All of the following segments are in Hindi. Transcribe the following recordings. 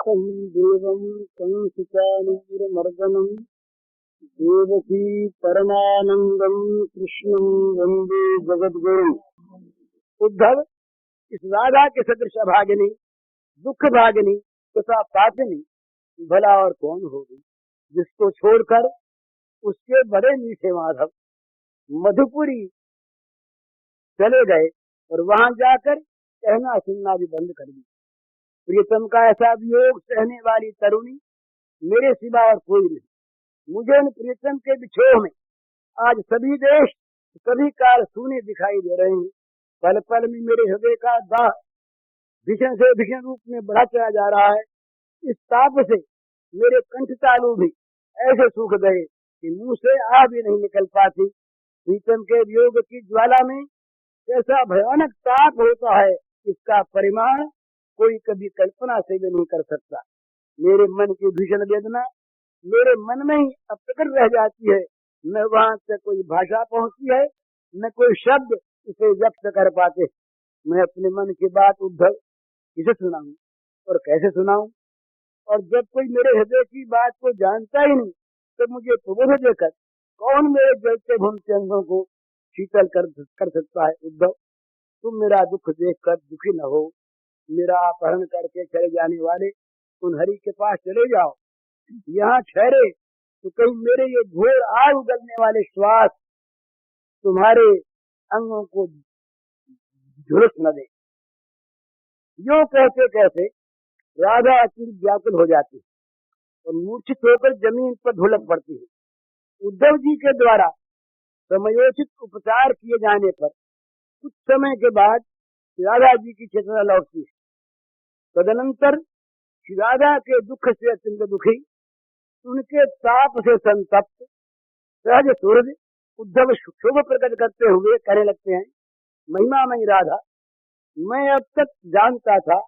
तं देवं कंसचाणूरमर्दनं देवकी परमानंदम कृष्णं वंदे जगद्गुरुम्। उद्धव, इस राधा के सदृश भागिनी, दुख भागिनी तथा पापिनी भला और कौन होगी, जिसको छोड़कर उसके बड़े मीठे माधव मधुपुरी चले गए और वहां जाकर कहना सुनना भी बंद कर दी। प्रियतम का ऐसा वियोग सहने वाली तरुणी मेरे सिवा और कोई नहीं। मुझे उन प्रियतम के बिछोह में आज सभी देश सभी काल सूने दिखाई दे रहे हैं। पल पल में मेरे हृदय का दाह भीषण से भीषण रूप में बढ़ा चला जा रहा है। इस ताप से मेरे कंठ तालु भी ऐसे सूख गए कि मुंह से आ भी नहीं निकल पाती। प्रीतम के वियोग की ज्वाला में कैसा भयानक ताप होता है, इसका परिमाण कोई कभी कल्पना से भी नहीं कर सकता। मेरे मन की भीषण वेदना मेरे मन में ही अब तक रह जाती है। न वहां से कोई भाषा पहुंचती है, न कोई शब्द इसे व्यक्त कर पाते। मैं अपने मन की बात उद्धव किसे सुनाऊं और कैसे सुनाऊं? और जब कोई मेरे हृदय की बात को जानता ही नहीं, तो मुझे प्रबोध देकर कौन मेरे जलते भूनते अंगों को शीतल कर सकता है? उद्धव, तुम मेरा दुख देखकर दुखी न हो। मेरा अपहरण करके चले जाने वाले उन हरि के पास चले जाओ। यहाँ ठहरे तो कहीं मेरे ये घोर आग उगलने वाले श्वास तुम्हारे अंगों को झुलस न दे। यो कहते कहते राधा अति व्याकुल हो जाती और मूर्छित होकर जमीन पर ढुलक पड़ती है। उद्धव जी के द्वारा समयोचित उपचार किए जाने पर कुछ समय के बाद राधा जी की चेतना लौटती है। तदनंतर राधा के दुख से अत्यंत दुखी, उनके ताप से संतप्त सहज सूरज उद्धव शोभ प्रकट करते हुए कहने लगते हैं, महिमामयी राधा, मैं अब तक जानता था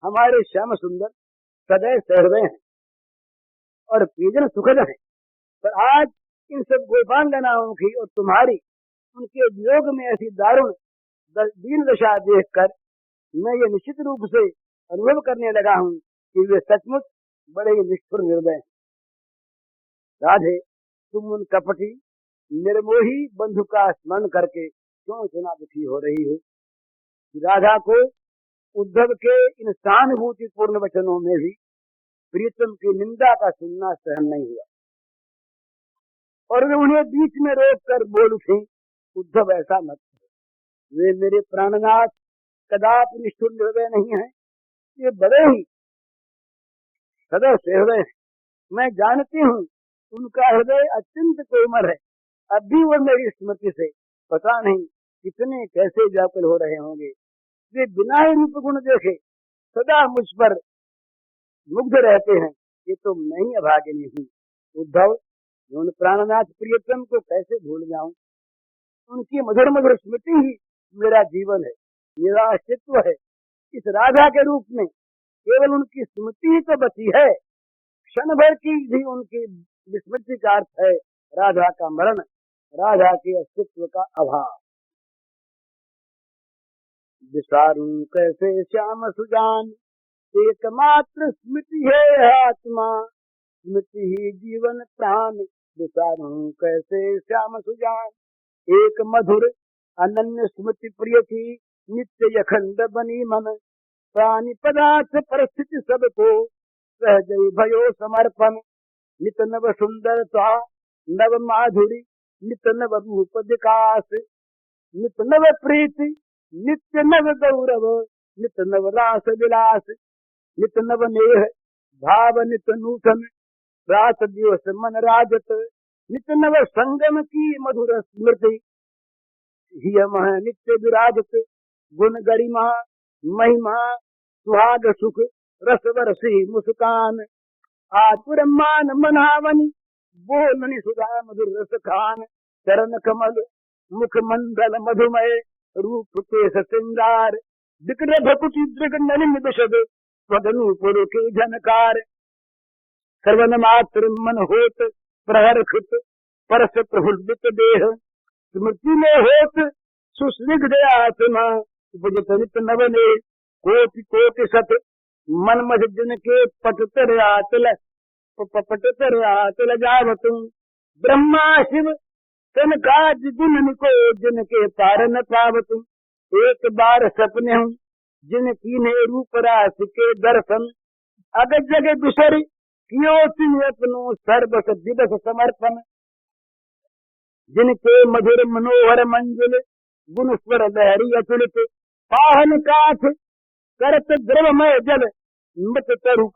हमारे श्याम सुंदर सदैव सहृदय हैं और प्रियजन सुखद हैं, पर आज इन सब गोपांगनाओं की और तुम्हारी उनके वियोग में ऐसी दारुण दीन दशा देखकर मैं ये निश्चित रूप से अनुभव करने लगा हूँ कि वे सचमुच बड़े ही निष्ठुर निर्दय हैं। राधे, तुम उन कपटी निर्मोही बंधु का स्मरण करके क्यों इतना दुखी हो रही हो? राधा को उद्धव के इन सहानुभूतिपूर्ण वचनों में भी प्रियतम की निंदा का सुनना सहन नहीं हुआ और वे उन्हें बीच में रोक कर बोल उठी, उद्धव ऐसा मत करो। वे मेरे प्राणनाथ कदापि निष्ठुर निर्दय नहीं है, ये बड़े ही सदैव सहृदय हैं। मैं जानती हूँ उनका हृदय अत्यंत कोमल है। अब भी वो मेरी स्मृति से पता नहीं कितने कैसे व्याकुल हो रहे होंगे। वे बिना ही रूप गुण देखे सदा मुझ पर मुग्ध रहते हैं। ये तो मैं ही अभागिनी हूँ। उद्धव, उन प्राणनाथ प्रियतम को कैसे भूल जाऊं? उनकी मधुर मधुर स्मृति ही मेरा जीवन है, मेरा अस्तित्व है। इस राधा के रूप में केवल उनकी स्मृति ही तो बची है। क्षण भर की भी उनकी विस्मृति का अर्थ है राधा का मरण, राधा के अस्तित्व का अभाव। विसारूं कैसे श्याम सुजान, एकमात्र स्मृति है आत्मा, स्मृति ही जीवन प्राण। विसारूं कैसे श्याम सुजान, एक मधुर अनन्य स्मृति प्रिय की नित्य अखंड बनी मन। प्राणी पदार्थ परिस्थिति सबको सहज भयो समर्पण। नित नव सुंदरता नव माधुरी, नित नव रूप विकास, नित नव प्रीति नित्य नव गौरव, नित नव रास विलास, नित नव नेह भाव नित नूतन। रात दिवस मन राजत, नित नव संगम की मधुर स्मृति। हियम नित्य विराजत, गुण गरिमा महिमा सुहाग सुख रस बरसी मुस्कान। आतुर मान मनावनी, बोलनी सुधा मधुर रस खान। चरण कमल मुख मंडल मधुमय, रूप केश श्रृंगार। विकट भकुटि दृग नलिन विशद, स्वदनूपुर के झनकार। श्रवण मात्र मन होत प्रहरखित, परस प्रफुल्लित देह। स्मृति में होत सुस्निग्ध आत्मा, उपजत नित नवने। कोटि कोटि सत मन मध जिनके पटतर आतल जावतु। ब्रह्मा शिव सनकाज गुण को जिनके पार न पावतु। एक बार सपने हूँ जिन कीने रूप रास के दर्शन। अग जग बिसर कियो तिन अपनो सर्वस दिवस समर्पण। जिनके मधुर मनोहर मंजुल गुण स्वर लहरी अतुलित। पाहन काठ करत द्रवमय जल मृत तरु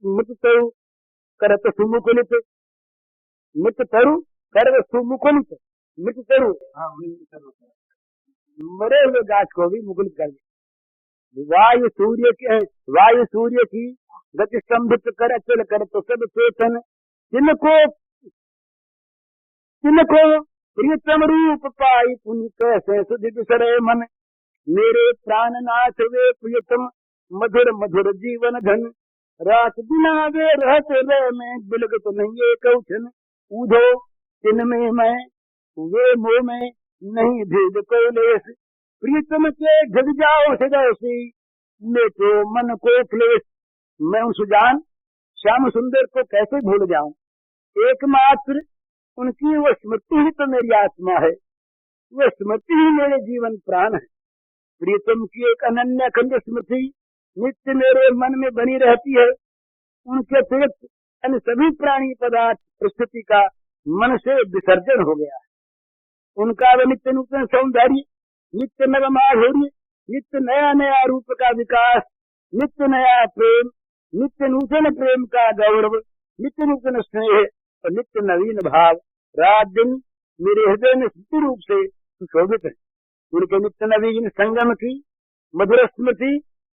मृत तरु करत सुमुकुलित। मृत तरु कर सुमुकुलित। मृत तरु मरे हुए गाछ को भी मुकुलित कर दे। वायु सूर्य की गति स्तंभित कर अचल कर तो सब चेतन। जिनको प्रियतम रूप पाई पुण्य कैसे सुधि बिसरे मन। मेरे प्राणनाथ वे प्रियतम मधुर मधुर जीवन धन। रात बिना वे रहते रह में बिलगत नहीं एक उठन। ऊधो तिनमें मैं वे मोह में नहीं भेद को लेस। प्रियतम के जग जाओ हृदय से ले तो मन को क्लेश। मैं उस जान श्याम सुंदर को कैसे भूल जाऊं। एकमात्र उनकी वह स्मृति ही तो मेरी आत्मा है। वह स्मृति ही मेरे जीवन प्राण है। प्रियतम की एक अनन्य अखंड स्मृति नित्य मेरे मन में बनी रहती है। उनके अतिरिक्त अन्य सभी प्राणी पदार्थ प्रस्तुति का मन से विसर्जन हो गया है। उनका वह नित्य नूतन सौंदर्य, नित्य नव माधुर्य, नित्य नया नया रूप का विकास, नित्य नया प्रेम, नित्य नूतन प्रेम का गौरव, नित्य नूतन स्नेह और नित्य नवीन भाव रात दिन मेरे हृदय में स्थिर रूप से सुशोभित है। उनके नित्य नवीन संगम की मधुर स्मृति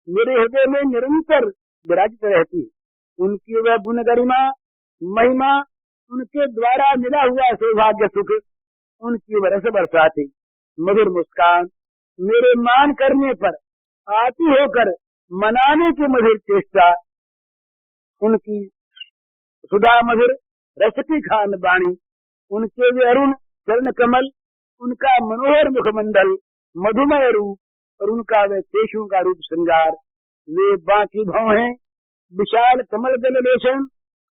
मेरे हृदय में निरंतर विराजित रहती है। उनकी वह गुण गरिमा महिमा, उनके द्वारा मिला हुआ सौभाग्य सुख, उनकी बरस बरसाती मधुर मुस्कान, मेरे मान करने पर आती होकर मनाने की मधुर चेष्टा, उनकी सुधा मधुर रस की खान बाणी, उनके वे अरुण चरण कमल, उनका मनोहर मुखमंडल, मधुमय रूप और उनका वे केशों का रूप श्रृंगार, वे बाकी भाव हैं विशाल कमल दल लेशन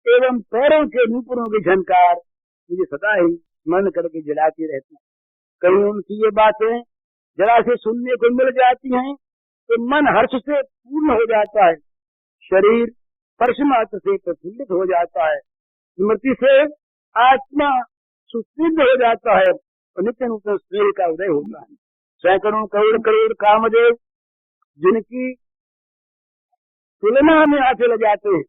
एवं पैरों के नूपुरों की झनकार मुझे सदा ही मन करके जलाती रहती। कहीं उनकी ये बातें जरा से सुनने को मिल जाती हैं तो मन हर्ष से पूर्ण हो जाता है, शरीर स्पर्श मात्र से प्रफुल्लित हो जाता है, स्मृति से आत्मा सुसिद्ध हो जाता है और नित्य नूतन स्नेह का उदय होता है। सैकड़ों करोड़ करोड़ कामदेव जिनकी तुलना में आते लग जाते हैं,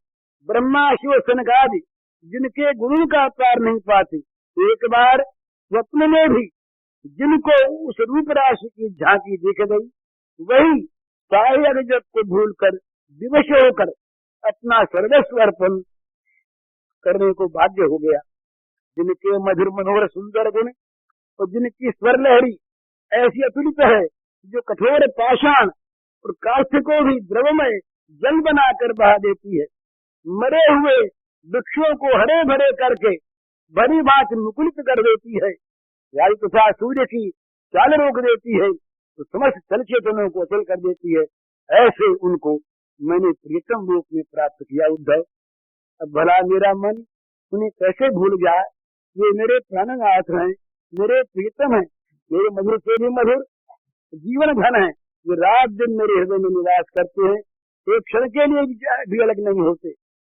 ब्रह्मा शिव सनकादि जिनके गुणों का पार नहीं पाते, एक बार स्वप्न में भी जिनको उस रूप राशि की झांकी दिख गई, वही सारे जगत को भूलकर विवश होकर अपना सर्वस्व अर्पण करने को बाध्य हो गया। जिनके मधुर मनोहर सुंदर गुण और जिनकी स्वर लहरी ऐसी अतुलित है जो कठोर पाषाण और काष्ठ को भी द्रवमय जल बनाकर बहा देती है, मरे हुए वृक्षों को हरे भरे करके भरी बात मुकुलित कर देती है, वायु तथा सूर्य की चाल रोक देती है तो समस्त चल चेतनों को अचल कर देती है। ऐसे उनको मैंने प्रियतम रूप में प्राप्त किया उद्धव। अब भला मेरा मन उन्हें कैसे भूल जाए। ये मेरे प्राणनाथ हैं, मेरे प्रियतम हैं, मेरे मधुर से भी मधुर जीवन धन है, ये रात दिन मेरे हृदय में निवास करते हैं, एक क्षण के लिए भी अलग नहीं होते।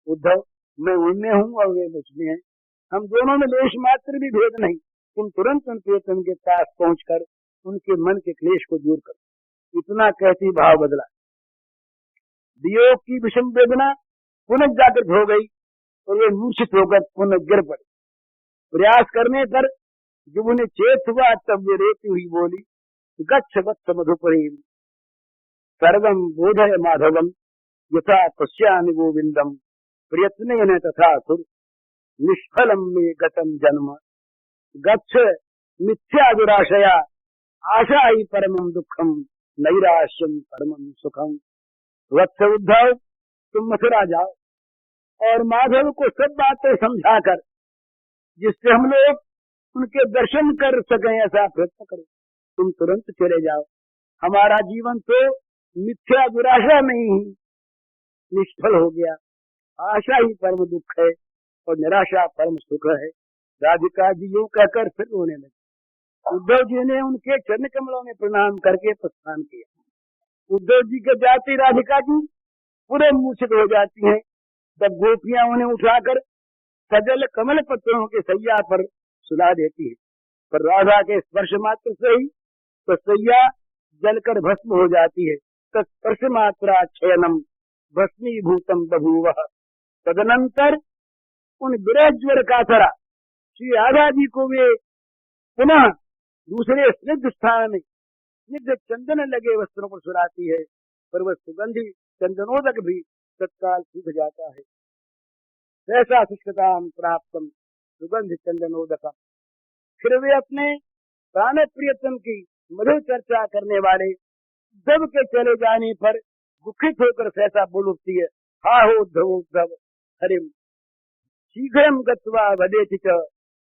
उद्धव, मैं उनमें हूँ और वे मुझमें हैं, हम दोनों में लेश मात्र भी भेद नहीं। तुम तुरंत उन प्रियतम के पास पहुंचकर उनके मन के क्लेश को दूर करो। इतना कहती भाव बदला। वियोग की विषम वेदना पुनः जागृत हो गई और वे मूर्छित होकर पुनः गिर पड़े। प्रयास करने पर जब उन्हें चेत हुआ तब वे रोती हुई बोली, गच्छ वत्स मधुपुरी सर्वं बोधय माधवम यथा पश्यामि गोविंदम प्रयत्नेन तथा कुरु निष्फलम मे गतम जन्म गच्छ मिथ्या दुराशया आशा ही परमं दुखम नैराश्यम परमं सुखम। वत्स उद्धव, तुम मथुरा जाओ और माधव को सब बातें समझाकर जिससे हम लोग उनके दर्शन कर सकें ऐसा प्रयत्न करो। तुम तुरंत चले जाओ, हमारा जीवन तो मिथ्या दुराशा में ही निष्फल हो गया। आशा ही परम दुख है और निराशा परम सुख है। राधिका जी यूं कहकर फिर रोने लगे। उद्धव जी ने उनके चरण कमलों में प्रणाम करके प्रस्थान किया। उद्धव जी के जाते राधिका जी पूरे मूर्छित हो जाती हैं। तब गोपियां उन्हें उठाकर सजल कमल पत्रों के सैया पर सुला देती है, पर राधा के स्पर्श मात्र से ही तो सैया जलकर भस्म हो जाती है। तत्स्पर्श मात्रा क्षयनम भस्मीभूतम बभूव। तदनंतर उन विरह ज्वर का असरा श्री राधा जी को वे पुनः दूसरे स्निग्ध स्थान में स्निग्ध चंदन लगे वस्त्रों पर सुलाती है, पर वह सुगंधी चंदनोदक भी तत्काल सूख जाता है। ऐसा शुष्कताम प्राप्तम सुगंध चंदनोदक। फिर वे अपने प्राण प्रियतम की मधुर चर्चा करने वाले उद्धव के चले जाने पर दुखित होकर सहसा बोल उठती है, हा हो उद्धव उद्धव हरिम शीघ्रम गत्वा वदेति च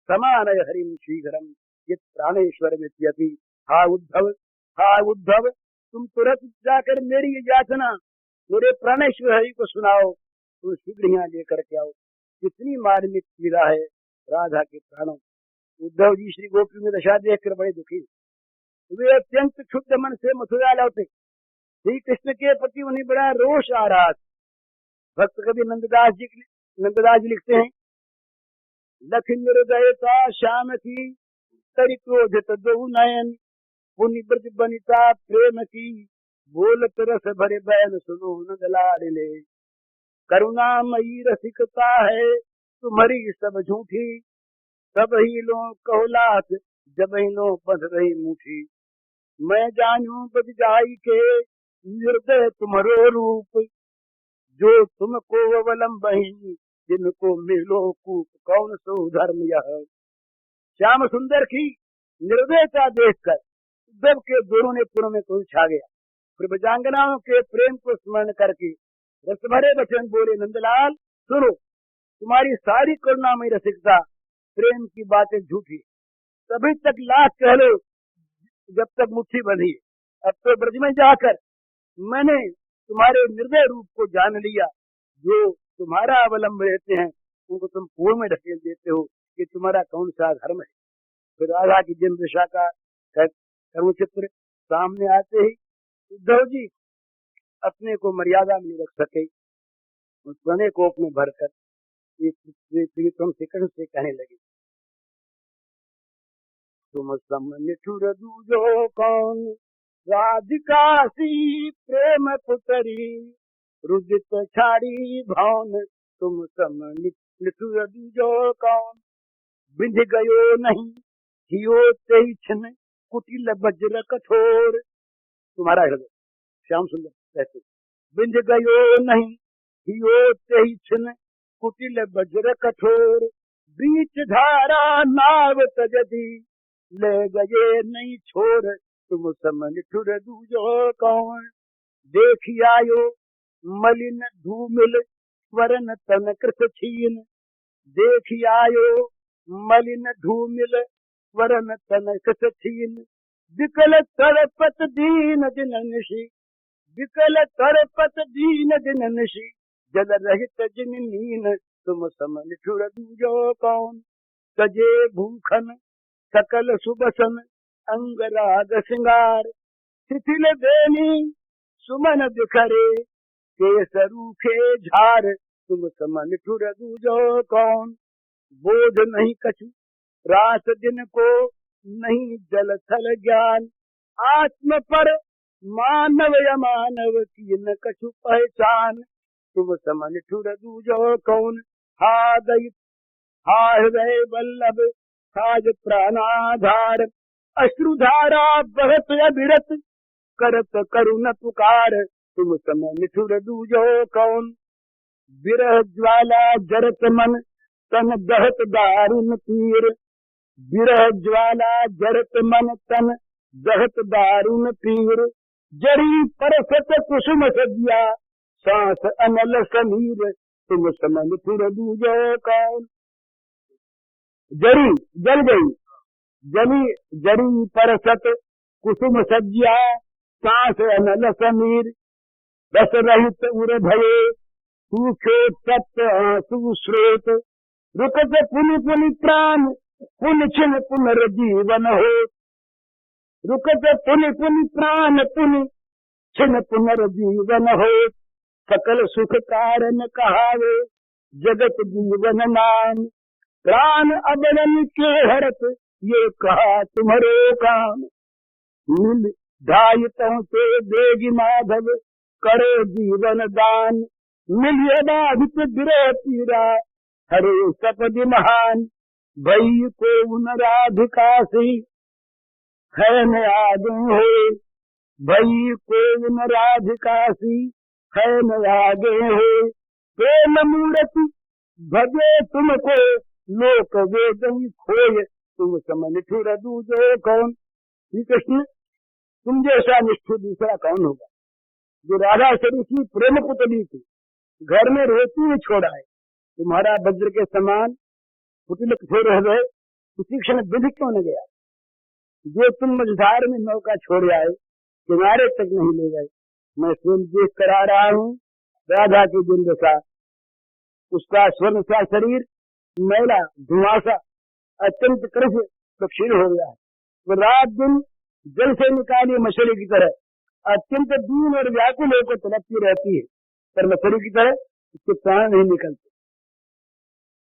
समानय हरिम शीघ्रम ये प्राणेश्वर मित्यति। हा उद्धव तुम तुरंत जाकर मेरी ये याचना मेरे प्राणेश्वर हरि को सुनाओ, तुम शीघ्र यहाँ लेकर के आओ। कितनी मार्मिक पीड़ा है राधा के प्राणों। उद्धव जी श्री गोपी में दशा देखकर बड़े दुखी। वे अत्यंत क्षुब्ध मन से मथुरा लौटे। श्री कृष्ण के प्रति उन्हें बड़ा रोष आ रहा था। भक्त कवि नंददास जी लिखते हैं, लखी निर्दयता श्याम की तरी क्रोधित दो नयन पुनि ब्रज बनिता प्रेम की बोलत रस भरे बैन सुनो नंदलाले। करुणामयी रसिकता है तुम्हारी सब झूठी, सब ही लो कहलात जब ही लो बंध रही मुठी। मैं जानू बज जाई के निर्दय तुम्हारो रूप, जो तुमको अवलंबही जिनको मिलो कूप कौन सो धर्म यह। श्याम सुंदर की निर्दयता देखकर उद्धव के दोनों ने पुरों में क्रोध छा गया। फिर ब्रजांगनाओं के प्रेम को स्मरण करके रस भरे वचन बोले, नंदलाल सुनो, तुम्हारी सारी करुणामयी रसिकता प्रेम की बातें झूठी, तभी तक लाख कह लो जब तक मुट्ठी बंधी। अब तो ब्रज में जाकर मैंने तुम्हारे निर्दय रूप को जान लिया। जो तुम्हारा अवलंब रहते हैं उनको तुम पूर्ण में ढकेल देते हो, कि तुम्हारा कौन सा धर्म है। फिर राधा की जन्म दशा का करुण चित्र सामने आते ही उद्धव जी अपने को मर्यादा में रख सके, उस बने कोप में भरकर तुम से कहने लगे, तुम सम निठुर दूजो कौन राधिका सी प्रेम पुतरी, रुदित छाड़ी भौन तुम सम निठुर दूजो कौन। बिंध गयो नहीं हियो तेई छिन कुटिल वज्र कठोर। तुम्हारा हृदय श्याम सुंदर कहते, बिंध गयो नहीं हियो तेई छिन कुटिल वज्र कठोर। बीच धारा नाव तजदी ले गए नहीं छोर, तुम सम निठुर दूजो कौन। देखी आयो मलिन धूमिल स्वरन तन कृत छीन, देखी आयो मलिन धूमिल स्वरन तन कृत छीन। विकल तरपत दीन दिन निशी, विकल तरपत दीन दिन निशी, जल रहित जिन नीन, तुम सम निठुर दूजो कौन। सजे भूखन सकल सुबसन अंग राग सिंगार, शिथिल बेनी सुमन बिखरे केस रूखे झार, तुम सम निठुर दूजो कौन। बोध नहीं कछु रात दिन को नहीं जल थल ज्ञान, आत्म पर मानव अमानव की न कछु पहचान, तुम सम निठुर दूजो कौन। हा दैत हा हृदय वल्लभ साज प्राणाधार, अश्रुधारा बहत अविरत करत करुण पुकार, तुम सम निठुर दूजो कौन। विरह ज्वाला जरत मन तन दहत दारुण पीर, विरह ज्वाला जरत मन तन दहत दारुण पीर। जरी परसत कुसुम सज्जा सांस अनल समीर, तुम सम निठुर दूजो कौन। जरी जल गई, जरी परसत कुसुम सज्जा सांस अनल समीर। रस रहित उर भये सूख्योत्तप्त आंसू स्रोत, रुकत पुनि पुनि प्राण, पुन छिन पुनर्जीवन हो। रुकत पुनि पुनि प्राण, पुनि छिन पुनर्जीवन हो। सकल सुख कारण कहावे, जगत जीवन नाम। प्राण अबरन के हरत, ये कहा तुम्हारो काम। मिल ढाई से देगी माधव, करो जीवन दान। मिलिए बाधित विरह पीरा, हरे सपदि महान। भई को न राधिका सी, है न आगे हो। भई को न राधिका सी, है न आगे हो। प्रेम मूर्ति भजे तुमको, लोक वेद खोय। तुम सम निठुर दूजो कौन। श्री कृष्ण, तुम जैसा निष्ठुर दूसरा कौन होगा, जो राधा स्वरूप की प्रेम पुतली थी, घर में रोती हुई छोड़ा है। तुम्हारा वज्र के समान पुतल कठोर रह गए, उसी क्षण विधि क्यों न गया। जो तुम मझधार में नौका छोड़ आए, किनारे तक नहीं ले गए। मैं स्वयं देख कर आ रहा हूँ राधा की दिन दशा। उसका स्वर्ण सा शरीर मैला धुआंसा अत्यंत कृष क्षीण हो गया है। वो रात दिन जल से निकाली मछली की तरह अत्यंत दीन और व्याकुल होकर तड़पती रहती है, पर मछली की तरह उसके प्राण नहीं निकलते।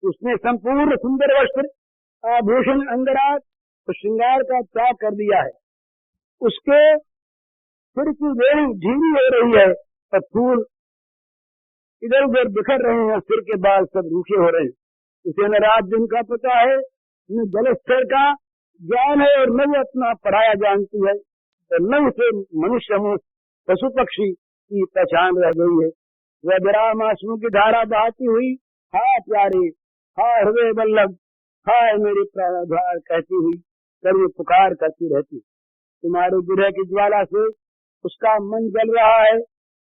उसने संपूर्ण सुंदर वस्त्र, आभूषण, अंगराग और श्रृंगार का त्याग कर दिया है। उसके सिर की वेणी ढीली हो रही है और फूल इधर उधर बिखर रहे हैं, सिर के बाल सब रूखे हो रहे हैं। उसे न रात दिन का पता है, न जल स्तर का ज्ञान है, और न वो अपना पराया जानती है, और न उसे मनुष्य पशु पक्षी की पहचान रह गई है। वह विराम आंसुओं की धारा बहाती हुई, हाय प्यारे, हाय हृदय बल्लभ, हाय मेरी प्राणधार कहती हुई कभी पुकार करती रहती। तुम्हारे विरह की ज्वाला से उसका मन जल रहा है,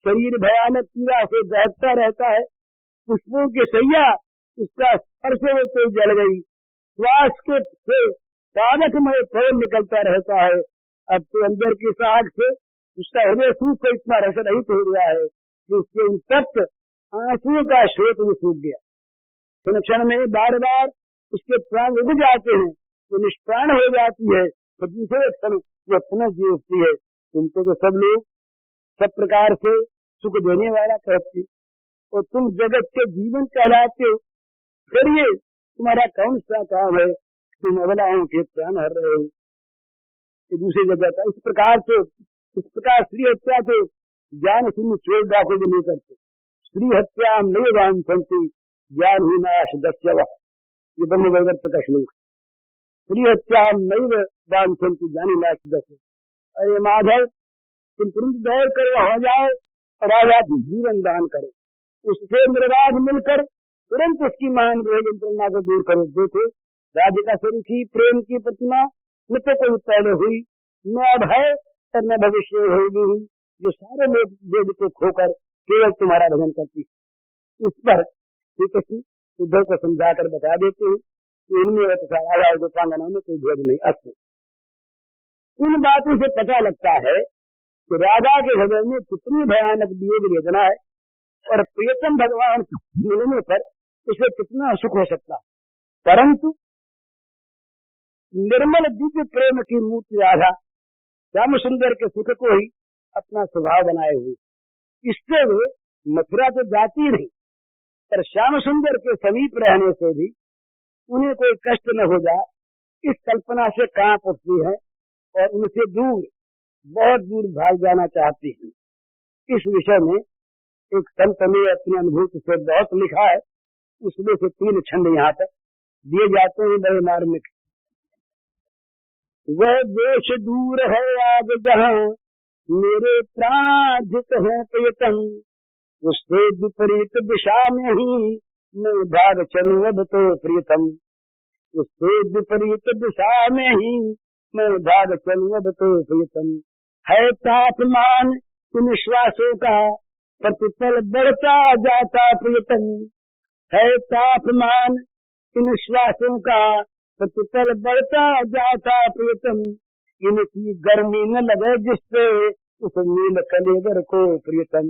शरीर भयानक पीड़ा से दहकता रहता है। पुष्पों की सैया उसका स्पर्श होते जल गई। श्वास के से पादक में फूल निकलता रहता है। अब तो अंदर की साग से उसका हृदय सूख को इतना रस रहित हो गया है कि उसके उन तप्त आंसुओं का स्रोत भी सूख गया। क्षण में बार बार उसके प्राण उग जाते हैं, वो निष्प्राण हो जाती है, तो दूसरे क्षण वो पुनः जी उठती है। तुमको तो सब लोग सब प्रकार से सुख देने वाला कहते, और तुम जगत के जीवन कहलाते हो। फिर ये तुम्हारा कौन सा काम है, तुम अबलाओं के प्राण हर रहे हो। दूसरी जगह का इस प्रकार स्त्री हत्या तो ज्ञान शून्य चोर डाको भी नहीं करते। स्त्री हत्या नहीं वांछन्ति ज्ञान ही नाश दस्यव, ये ब्रह्म वैवर्त का श्लोक। स्त्री हत्या नहीं वांछन्ति ज्ञान ही नाश दस्य। अरे माधव, तुम तुरंत दौड़ कर हो जाओ और राजा जीवन दान करो, उससे निर्वाध मिलकर तुरंत उसकी महान यंत्रणा को दूर करो। देखो, राधिका स्वरूप की प्रेम की प्रतिमा न तो कोई पहले हुई, न अब है और न भविष्य में होगी, जो सारे लोग वेद को खोकर केवल तुम्हारा भजन करती। इस पर श्री कृष्ण उद्धव को समझाकर बता देते हैं कि इनमें राधा और गोपांगना में कोई भेद नहीं। अस्त इन बातों से पता लगता है कि राधा के हृदय में कितनी भयानक वियोग वेदना है, और प्रियतम भगवान मिलने पर उसे कितना सुख हो सकता। परंतु निर्मल दिव्य प्रेम की मूर्ति राधा श्याम सुंदर के सुख को ही अपना स्वभाव बनाए हुए, इससे वे मथुरा तो जाती नहीं, पर श्याम सुंदर के समीप रहने से भी उन्हें कोई कष्ट न हो जाए, इस कल्पना से कांप उठती है और उनसे दूर, बहुत दूर भाग जाना चाहती है। इस विषय में एक संत ने अपनी अनुभूति से बहुत लिखा है, उसमें से 3 छंद यहाँ तक दिए जाते हैं, बड़े मार्मिक। वह देश दूर है आज जहाँ मेरे प्राधिक है प्रियतम, उससे विपरीत दिशा में ही मैं भाग चलूं अब तो प्रियतम, उससे विपरीत दिशा में ही मैं भाग चलूं अब तो प्रियतम। है तापमान इन श्वासों का प्रतिपल बढ़ता जाता प्रियतम, है तापमान इन श्वासों का प्रतिपल बढ़ता जाता प्रियतम, इनकी गर्मी न लगे जिससे उस नील कलेवर को प्रियतम।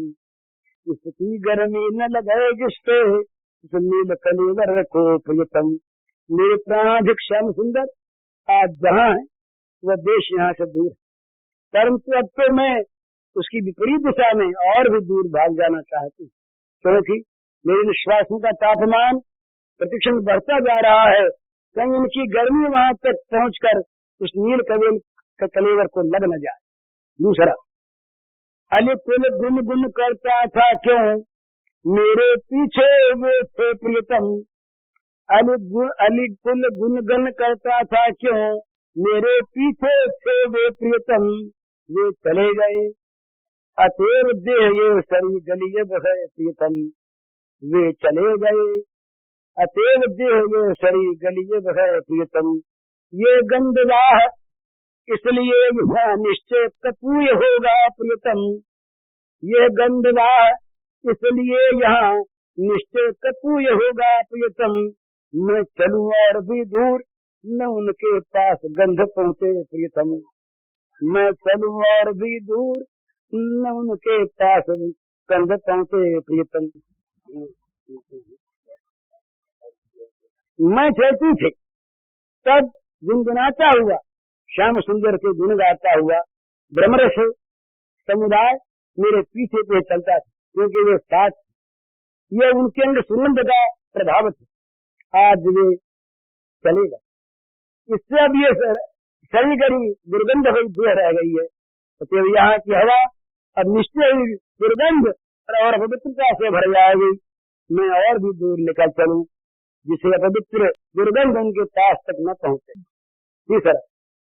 इसकी गर्मी न लगे जिससे उस नील कलेवर को प्रियतम। मेरे प्राणाधिक श्याम सुंदर आज जहाँ है वह देश यहाँ से दूर है, परंतु अब तो मैं उसकी विपरीत दिशा में और भी दूर भाग जाना चाहती हूँ, क्योंकि मेरे निश्वासों का तापमान प्रतिक्षण बढ़ता जा रहा है। कहीं उनकी गर्मी वहां तक पहुंचकर उस नील कलेवर को लग न जाए। दूसरा, अली कुल गुन गुन करता था क्यों मेरे पीछे वो थे प्रियतम। अली कुल गुन गुन करता था क्यों मेरे पीछे थे वे प्रियतम। वे चले गए अतेर देह ये सरी गलिए बहे प्रियतम। वे चले गए अतेर देह ये सरी गलिए बहे प्रियतम। ये गंधवाह इसलिए यह निश्चय कपूय होगा प्रियतम। ये गंधवाह इसलिए यहाँ निश्चय कपूय होगा प्रियतम। मैं चलूं और भी दूर न उनके पास गंध पहुँचे प्रियतम। मैं चलूं और भी दूर न उनके पास गंध पहुँचे प्रियतम। मैं चलती थी तब गुनगुनाता हुआ श्याम सुंदर के गुण गाता हुआ ब्रह्मरस समुदाय मेरे पीछे पे चलता था, क्योंकि वे साथ, यह उनके अंग सुगंध का प्रभाव था। आज वे चलेगा, इससे अब ये शरीर गरी दुर्गंध हुई दूर रह गई है। तो यहाँ की हवा अब निश्चय ही दुर्गंध और अपवित्रता से भर जाएगी। मैं और भी दूर निकल चलूं जिसे अपवित्र दुर्गंध उनके पास तक न पहुंचे। तीसरा,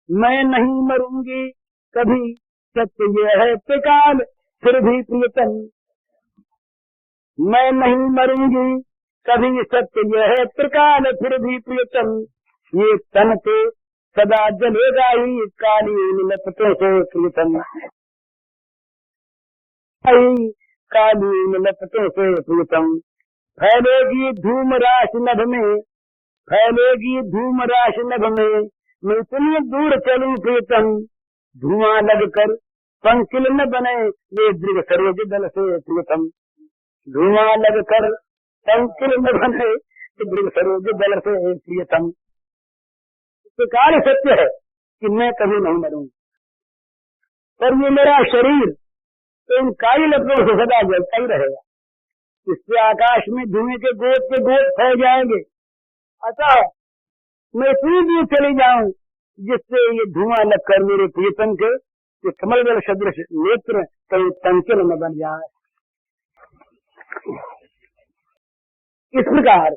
मैं नहीं मरूंगी कभी सत्य ये है त्रिकाल फिर भी प्रियतम। मैं नहीं मरूंगी कभी सत्य ये है त्रिकाल फिर भी प्रियतम। ये तन तो सदा जलेगा ही काली लपटों से प्रियतम। काली लपटों से प्रियतम। फैलेगी धूम राश नभ में, फैलेगी धूम राश नभ में, मैं इतनी दूर चलूं प्रियतम। धुआं लगकर पंकिल न बने वे दृढ़ सरोज दल से प्रियतम। धुआं लगकर पंकिल न बने दृढ़ सरोज दल से प्रियतम। प्रकार सत्य है कि मैं कभी नहीं मरूंगा, पर ये मेरा शरीर तो इन काली लपटों से सदा जलता ही रहेगा। इससे आकाश में धुएं के गोद फैल जाएंगे। अतः मैं इतनी दूर चली जाऊं जिससे ये धुआं लगकर मेरे प्रियतम के कमल दल सदृश नेत्र कहीं पंचल न बन जाए। इस प्रकार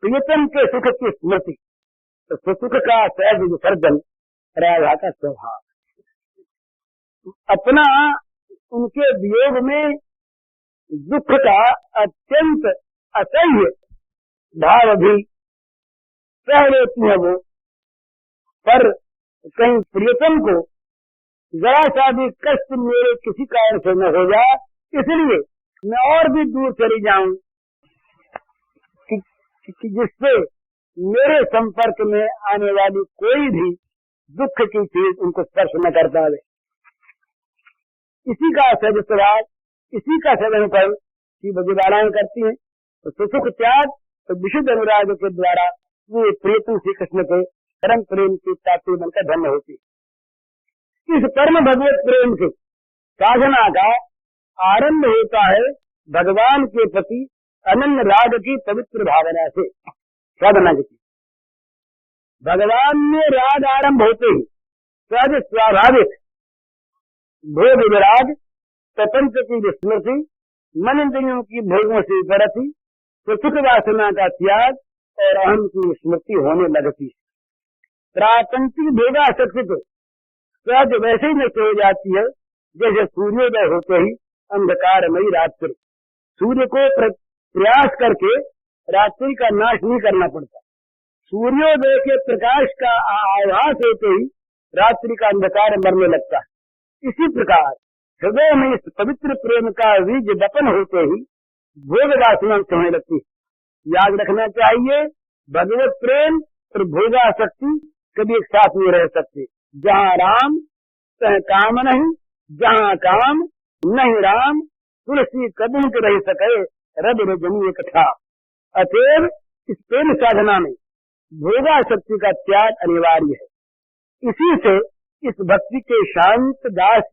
प्रियतम के सुख की स्मृति, तो सुख का सहज विसर्जन राधा का स्वभाव। अपना उनके वियोग में दुख का अत्यंत असह्य भाव भी सह लेती है वो, पर कहीं प्रियतम को जरा सा भी कष्ट मेरे किसी कारण से न हो जाए, इसलिए मैं और भी दूर चली जाऊं कि जिससे मेरे संपर्क में आने वाली कोई भी दुख की चीज उनको स्पर्श न कर पावे। इसी का सहज स्वभाव, इसी का सदन पर की बजुबालाएं करती हैं। तो सुख त्याग तो विशुद्ध अनुराग के द्वारा वो प्रियतम श्री कृष्ण के परम प्रेम की प्राप्ति बनकर धन्य होती है। इस परम भगवत प्रेम से साधना का आरंभ होता है भगवान के प्रति अनन्य राग की पवित्र भावना से। साधना की भगवान में राग आरंभ होते ही सहज स्वाभाविक भोग विराग, प्रपंच की विस्मृति, मन इंद्रियों की भोगों से बरती, तो सुख वासना का त्याग और अहम की स्मृति होने लगती है। प्रापंचिक भोगासक्ति तो सहज वैसे ही नष्ट हो जाती है जैसे सूर्योदय होते ही अंधकारमयी रात्रि। सूर्य को प्रयास करके रात्रि का नाश नहीं करना पड़ता। सूर्योदय के प्रकाश का आभास होते ही रात्रि का अंधकार मरने लगता है। इसी प्रकार हृदय में इस पवित्र प्रेम का बीज दपन होते ही भोग वासना होने लगती है। याद रखना चाहिए भगवत प्रेम और भोगासक्ति कभी एक साथ नहीं रह सकते। जहाँ राम तह काम नहीं, जहाँ काम नहीं राम तुलसी कदम के रह सके रब रजनी इकट्ठा। अतएव इस प्रेम साधना में भोगा शक्ति का त्याग अनिवार्य है। इसी से इस भक्ति के शांत दास,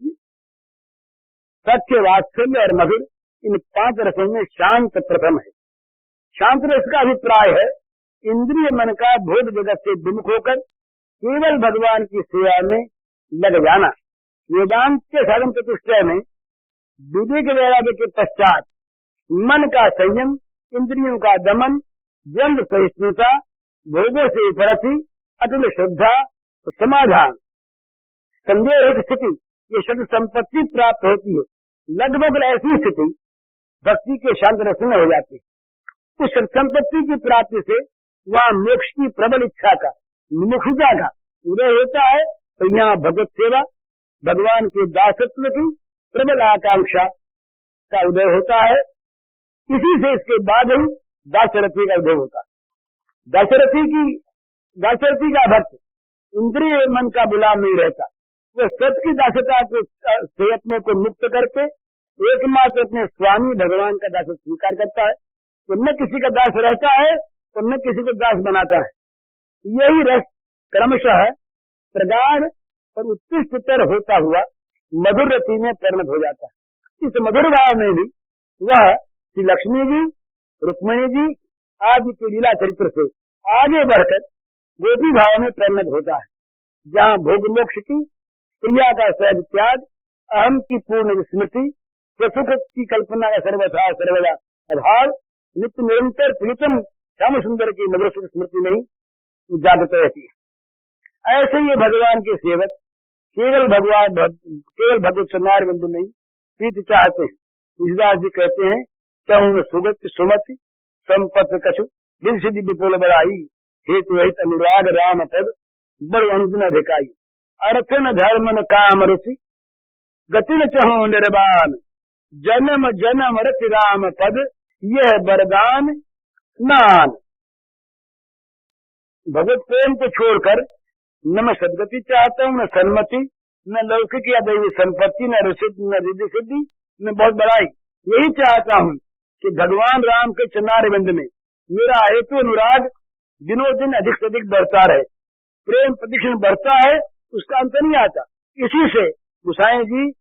सत्य, वात्सल्य और मधुर, इन 5 रसों में शांत प्रथम है। शांत रस का अभिप्राय है इंद्रिय मन का भोग जगत से विमुख होकर केवल भगवान की सेवा में लग जाना। वेदांत के साधन चतुष्टय में विवेक वैराग्य के पश्चात मन का संयम, इंद्रियों का दमन, द्वंद्व सहिष्णुता, भोगों से उपरति, अटल श्रद्धा, समाधान, संदेह रहित स्थिति, ये शब्द संपत्ति प्राप्त होती है। लगभग ऐसी स्थिति भक्ति के शांत रस में हो जाती है। उस संपत्ति की प्राप्ति से वहाँ मोक्ष की प्रबल इच्छा का, मुमुक्षुता का उदय होता है। तो यहाँ भगवत सेवा, भगवान के दासत्व की प्रबल आकांक्षा का उदय होता है। इसी से इसके बाद ही दासरथी का उदय होता है। दासरथी का भक्त इंद्रिय मन का गुलाम नहीं रहता। वो सत्य की दासता को से अपने को मुक्त करके एकमात्र अपने स्वामी भगवान का दास स्वीकार करता है। तो न किसी का दास रहता है और न किसी को दास बनाता है। यही रस क्रमशः प्रगाढ़ और उत्कृष्टतर होता हुआ मधुर रति में परिणत हो जाता है। इस मधुर भाव में भी वह श्री लक्ष्मी जी, रुक्मिणी जी आदि के लीला चरित्र से आगे बढ़कर गोपी भाव में परिणत होता है, जहाँ भोग मोक्ष की, क्रिया का सहज त्याग, अहम की पूर्ण विस्मृति, स्वसुख की कल्पना का सर्वथा सर्वदा अभाव, नित्य निरंतर प्रीतम श्याम सुंदर की मधुर सुख स्मृति नहीं जागृत रहती है। ऐसे ये भगवान के सेवक केवल भगवत चरणार बिंदु नहीं प्रीति चाहते हैं। तुलसीदास जी कहते हैं, चहुन सुगत सुमति संपत कछु दिल सिद्धि विपुल बड़ाई, हेतु रहित अनुराग राम पद बड़ अनुदिन अधिकाई, अर्थन धर्म काम रुचि गति न चहु निर्वाण, जन्म जन्म रति राम पद यह वरदान स्नान। भगवत प्रेम को छोड़कर न मैं सदगति चाहता हूँ, न सन्मति, न लौकिक या दैवी संपत्ति, न रिद्धि सिद्धि, न बहुत बड़ाई। यही चाहता हूँ कि भगवान राम के चरणारविंद में मेरा हेतु अनुराग दिनों दिन अधिक से अधिक बढ़ता रहे। प्रेम प्रतिक्षण बढ़ता है, उसका अंत नहीं आता। इसी से गोसाई जी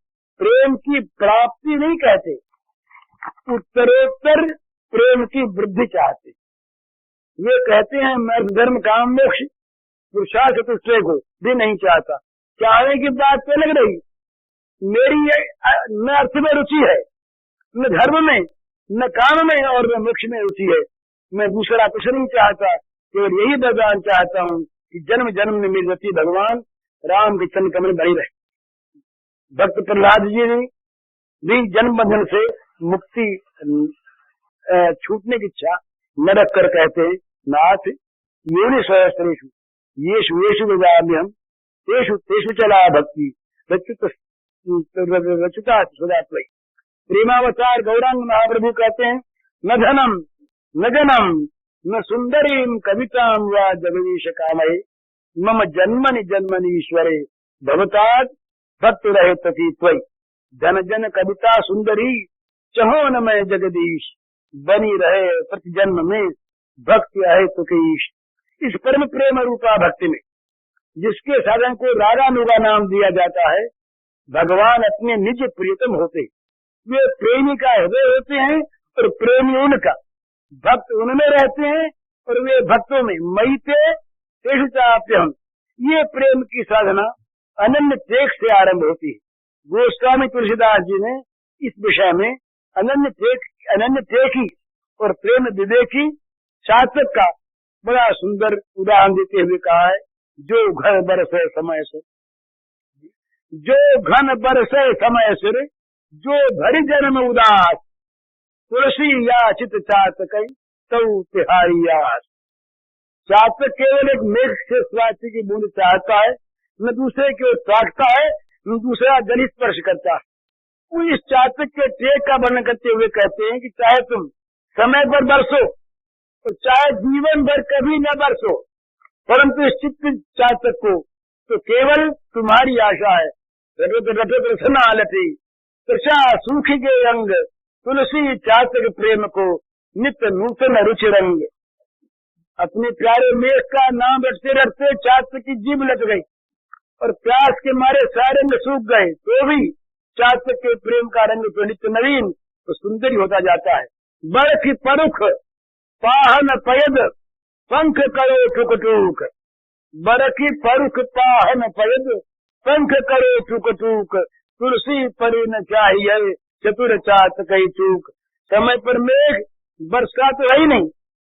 प्रेम की प्राप्ति नहीं कहते, उत्तरोत्तर प्रेम की वृद्धि चाहते। वे कहते हैं मैं धर्म काम मोक्ष पुरुषार्थ चतुष्टय को भी नहीं चाहता। चाहने की बात तो लग रही, मेरी न अर्थ में रुचि है, न धर्म में, न काम में और न मोक्ष में रुचि है। मैं दूसरा कुछ नहीं चाहता, केवल यही वरदान चाहता हूँ कि जन्म जन्म में मेरी रति भगवान राम के चरण कमल बनी रहे। भक्त प्रहलाद जी ने भी जन्म बंधन से मुक्ति छूटने की इच्छा न रख कर कहते हैं, नाथ योनि सहस्रेषु येषु येषु विजाम्यहम् तेषु तेषु चला भक्ति रचिता सदा त्वयि। प्रेमावतार गौरांग महाप्रभु कहते हैं, न धनम न जनम न सुंदरीम कविताम वा जगदीश कामये, मम जन्मनि जन्मनि ईश्वरे भवतात् भक्त रहे तथी त्वयि। धन जन कविता सुंदरी चहो न मैं जगदीश, बनी रहे प्रति जन्म में भक्ति आहे तुकीश। इस परम प्रेम रूपा भक्ति में जिसके साधन को रागानुगा नाम दिया जाता है, भगवान अपने निज प्रियतम होते, वे प्रेमी का हृदय होते हैं और प्रेमी उनका, भक्त उनमें रहते हैं और वे भक्तों में। मयिते तेषु चाप्यहम्, ये प्रेम की साधना अनन्य तेज से आरंभ होती है। गोस्वामी तुलसीदास जी ने इस विषय में अनन्य तेखी और प्रेम विवेकी सार्थक का बड़ा सुंदर उदाहरण देते हुए कहा है, जो घर बरसे समय से, जो घन बरसे समय सिर, जो भरी जन्म उदास, तुलसी याचित चातक तऊ तिहारी यास। चातक केवल एक मेघ से स्वाति की बूंद चाहता है, न दूसरे की ओर ताकता है, न दूसरा जल स्पर्श करता है। वो इस चातक के टेक का वर्णन करते हुए कहते हैं कि चाहे तुम समय पर बरसो और चाहे जीवन भर कभी न बरसो, परंतु इस चित्त चातक को तो केवल तुम्हारी आशा है। रटत रटत रसना लटी, त्रिषा सूखी के अंग, तुलसी चातक प्रेम को नित्य नूतन रुचि रंग। अपने प्यारे मेघ का नाम रटते रटते चातक की जीभ लग गई और प्यास के मारे सारे रंग सूख गए, तो भी चातक के प्रेम का रंग तो नित्य नवीन तो सुंदर ही होता जाता है। बड़ की परुख पाहन पयद पंख करो टुक टूक। बड़ की परुख पाहन पयद पंख करो टुक टूक। तुलसी परी न चाहिए चतुर चातक चूक। समय पर मेघ वर्षा तो है ही नहीं,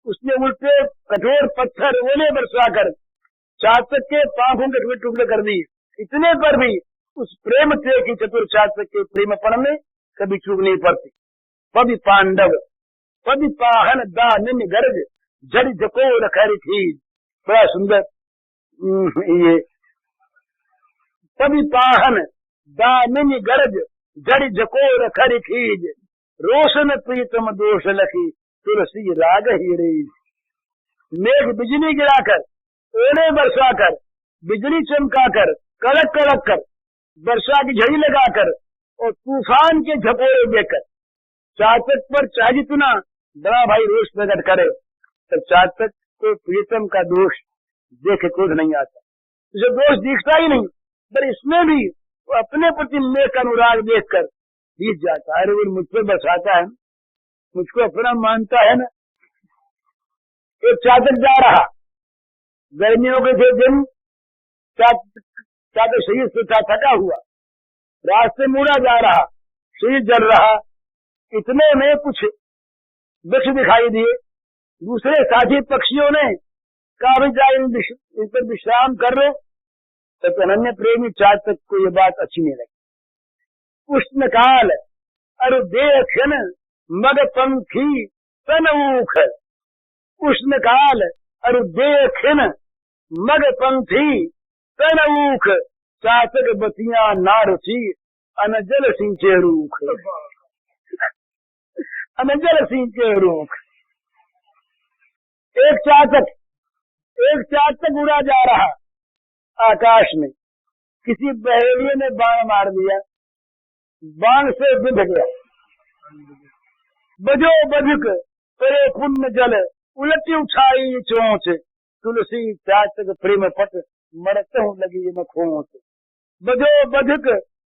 उसने उल्टे कठोर पत्थर ओले बरसा कर चातक के पांखों के टुकड़े टुकड़े कर दिए। इतने पर भी उस प्रेम थे कि चतुर चातक के प्रेमपण में कभी चूक नहीं पड़ती। पवि पांडव पवि पाहन दान गरज जड़ जकोर खरी खीज। बड़ा सुंदर ये पवि पाहन दान गरज जड़ जकोर खरी खीज। रोशन प्रीतम दोष लखी तुलसी राग ही रीज। मेघ बिजली गिराकर ओले बरसाकर बिजली चमकाकर कड़क कड़क कर वर्षा की झड़ी लगाकर और तूफान के झकोरे देकर चातक पर चाहे जितना बड़ा भाई रोष प्रकट करे, तब चातक को प्रीतम का दोष देख क्रोध नहीं आता, उसे दोष दिखता ही नहीं। पर इसमें भी वो अपने प्रति मेघ का अनुराग देखकर बीत जाता है। वो मुझ पर बरसाता है, मुझको अपना मानता है ना। एक चातक जा रहा, गर्मियों के थे दिन, चातक शरीर से थका हुआ, रास्ते मुड़ा जा रहा, शरीर जल रहा। इतने में कुछ वृक्ष दिखाई दिए। दूसरे साथी पक्षियों ने कहा भी जाए इन पर विश्राम कर रहे, तब अनन्य प्रेमी चातक को ये बात अच्छी नहीं लगी। उष्ण काल अरु देखन मग पंखी तन ऊख। उष्ण काल अरु देखन मग पंथी तन ऊख। चातक बतियां नारुचि अनजल सिंचे रूख। अनजल सिंचे रूख। एक चातक उड़ा जा रहा आकाश में, किसी बहेलिये ने बाण मार दिया, बाण से बिंध गया। बजो बजुक परे पुण्य जल उलटी उठाई चोंच। तुलसी चातक प्रेम पट मरत हूँ लगी न खोच। बजो बजुक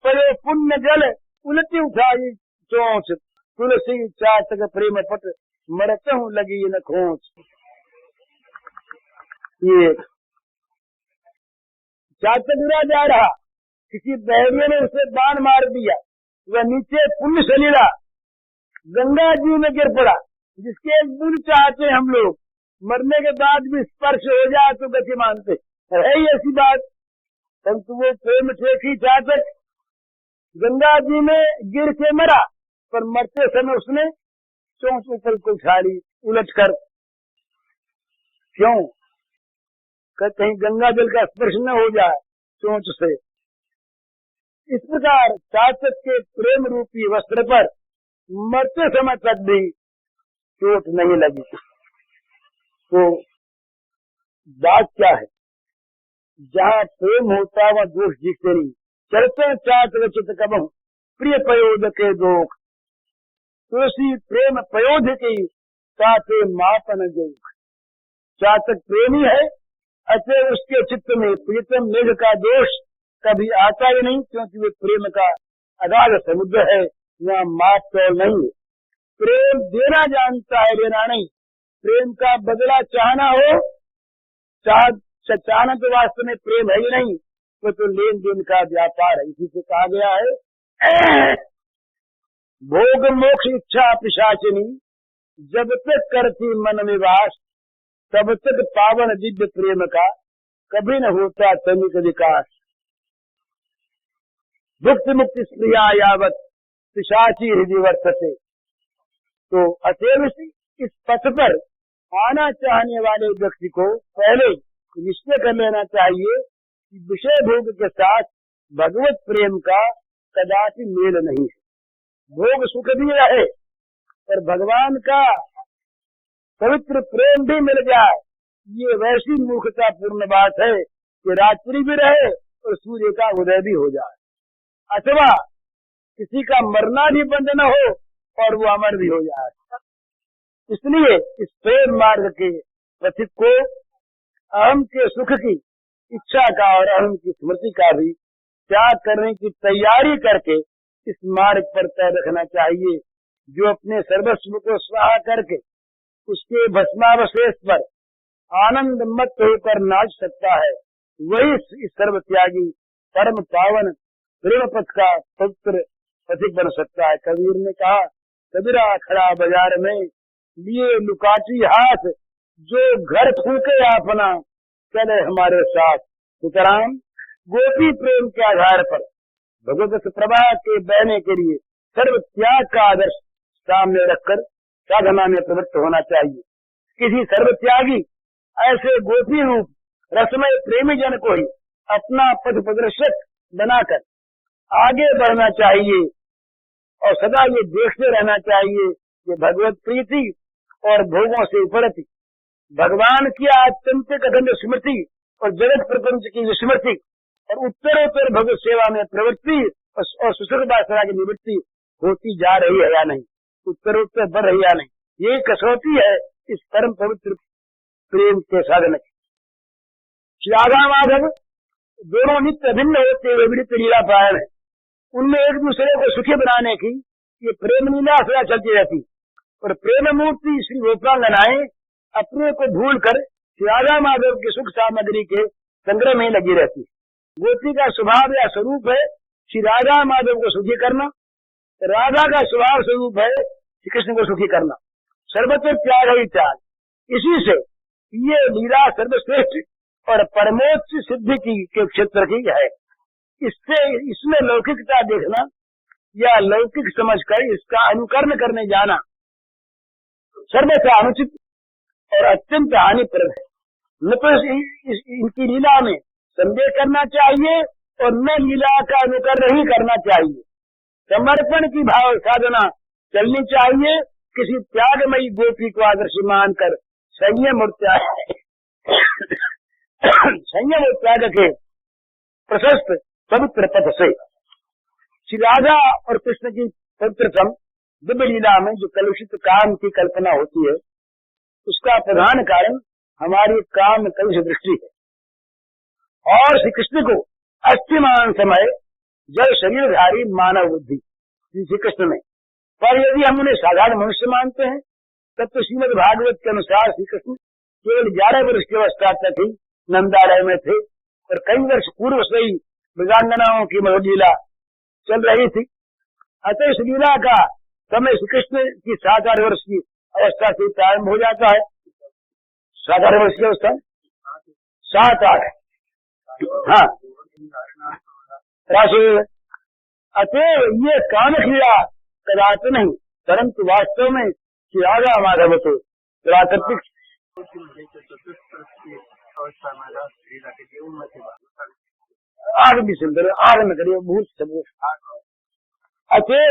परे पुण्य जल उलटी उठाई चोंच। तुलसी चातक प्रेम पट मरत हूँ लगी न खोच। ये चातक उड़ा जा रहा, किसी बहरिये ने उसे बाण मार दिया, वह नीचे पुण्य सलीला गंगा जी में गिर पड़ा, जिसके एक बूंद चाहते हम लोग, मरने के बाद भी स्पर्श हो जाए तो गति मानते है ही ऐसी बात। परंतु वो प्रेम ठेकी चातक गंगा जी में गिर के मरा, पर मरते समय उसने चोंच ऊपर को उछाली उलट कर। क्यों? कहीं गंगा जल का स्पर्श न हो जाए चोंच से। इस प्रकार चातक के प्रेम रूपी वस्त्र पर मरते समय तक भी चोट नहीं लगी। तो बात क्या है? जहाँ प्रेम होता वह दोष दिखते नहीं। चलते चातक चित कबहु प्रिय पयोध के दोख। तुलसी प्रेम पयोध की ताते मापन जोख। चातक प्रेमी है, अतः उसके चित्त में प्रीतम मेघ का दोष कभी आता ही नहीं, क्योंकि वे प्रेम का अगाध समुद्र है, यहाँ माप तोल नहीं है। प्रेम देना जानता है, देना नहीं। प्रेम का बदला चाहना हो, चाहना तो वास्तव में प्रेम है ही नहीं, तो लेन देन का व्यापार है। इसी से कहा गया है भोग मोक्ष इच्छा पिशाचिनी जब तक करती मन निवास, तब तक पावन दिव्य प्रेम का कभी न होता तनिक विकास। भुक्त मुक्ति स्प्रिया यावत पिशाची हृदय वर्तते। तो अतएव इस पथ पर आना चाहने वाले व्यक्ति को पहले निश्चय कर लेना चाहिए कि विषय भोग के साथ भगवत प्रेम का कदापि मेल नहीं है। भोग सुख भी रहे पर भगवान का पवित्र प्रेम भी मिल जाए, ये वैसी मूर्खता पूर्ण बात है कि रात्रि भी रहे और सूर्य का उदय भी हो जाए, अथवा किसी का मरना भी बंद न हो और वो अमर भी हो जाए। इसलिए इस प्रेम मार्ग के पथिक को अहम के सुख की इच्छा का और अहम की स्मृति का भी त्याग करने की तैयारी करके इस मार्ग पर पैर रखना चाहिए। जो अपने सर्वस्व को स्वाहा करके उसके भस्मावशेष पर आनंद मत होकर नाच सकता है, वही इस सर्वत्यागी परम पावन प्रेम पथ का पवित्र पथिक बन सकता है। कबीर ने कहा, कबीरा खड़ा बाजार में लिए लुकाटी हाथ, जो घर फूके अपना चले हमारे साथ। तुकाराम गोपी प्रेम के आधार पर भगवत प्रवाह के बहने के लिए सर्व त्याग का आदर्श सामने रखकर साधना में प्रवृत्त होना चाहिए। किसी सर्वत्यागी ऐसे गोपी रूप रसमय प्रेमी जन को ही अपना पथ प्रदर्शक बनाकर आगे बढ़ना चाहिए और सदा ये देखते रहना चाहिए कि भगवत प्रीति और भोगों से उपरति भगवान की आत्यंतिक अखंड स्मृति और जगत प्रपंच की विस्मृति और उत्तरोत्तर भगवत सेवा में प्रवृत्ति और सुसुख वासना की निवृत्ति होती जा रही है या नहीं, उत्तरोत्तर बढ़ रही है या नहीं, यही कसौटी है इस परम पवित्र प्रेम के साधन की। श्री राधा माधव दोनों नित्य भिन्न होते हुए विदित लीला पायन है। उनमें एक दूसरे को सुखी बनाने की ये प्रेम लीला सदा चलती रहती और प्रेम मूर्ति श्री गोपांगनाएं अपने को भूल कर श्री राधा माधव की सुख सामग्री के संग्रह में लगी रहती। गोपी का स्वभाव या स्वरूप है श्री राधा माधव को सुखी करना, राधा का स्वभाव स्वरूप है श्री कृष्ण को सुखी करना। सर्वत्र त्याग ही त्याग। इसी से ये लीला सर्वश्रेष्ठ और परमोच्च सिद्धि की के क्षेत्र की है। इससे इसमें लौकिकता देखना या लौकिक समझकर इसका अनुकरण करने जाना सर्वथा अनुचित और अत्यंत हानिप्रद है। न तो इनकी लीला में संदेह करना चाहिए और न लीला का अनुकरण ही करना चाहिए। समर्पण की भाव साधना चलनी चाहिए। किसी त्यागमयी गोपी को आदर्श मानकर संयम और त्याग के प्रशस्त पवित्र पथ से श्री राधा और कृष्ण की पवित्रतम दिव्य लीला में जो कलुषित काम की कल्पना होती है, उसका प्रधान कारण हमारी काम कलुष दृष्टि है। और श्री कृष्ण को अस्थिमान समय जल शरीरधारी मानव बुद्धि श्री कृष्ण में, पर यदि हम उन्हें साधारण मनुष्य मानते हैं तब तो श्रीमद् भागवत के अनुसार श्री कृष्ण केवल 11 वर्ष की अवस्था तक ही नंदालय में थे और कई वर्ष पूर्व से ही मृगांगनाओं की मधुर लीला चल रही थी। अतः इस लीला का समय श्री कृष्ण की 7-8 वर्ष की अवस्था से प्रारंभ हो जाता है। 7-8 वर्ष की अवस्था 7-8 हाँ राशि। अतः ये काम क्रिया कदाचित नहीं, परंतु वास्तव में श्री राधा माधव तो प्राकृतिक आग भी सुंदर आग न करिए भूत सब। अतः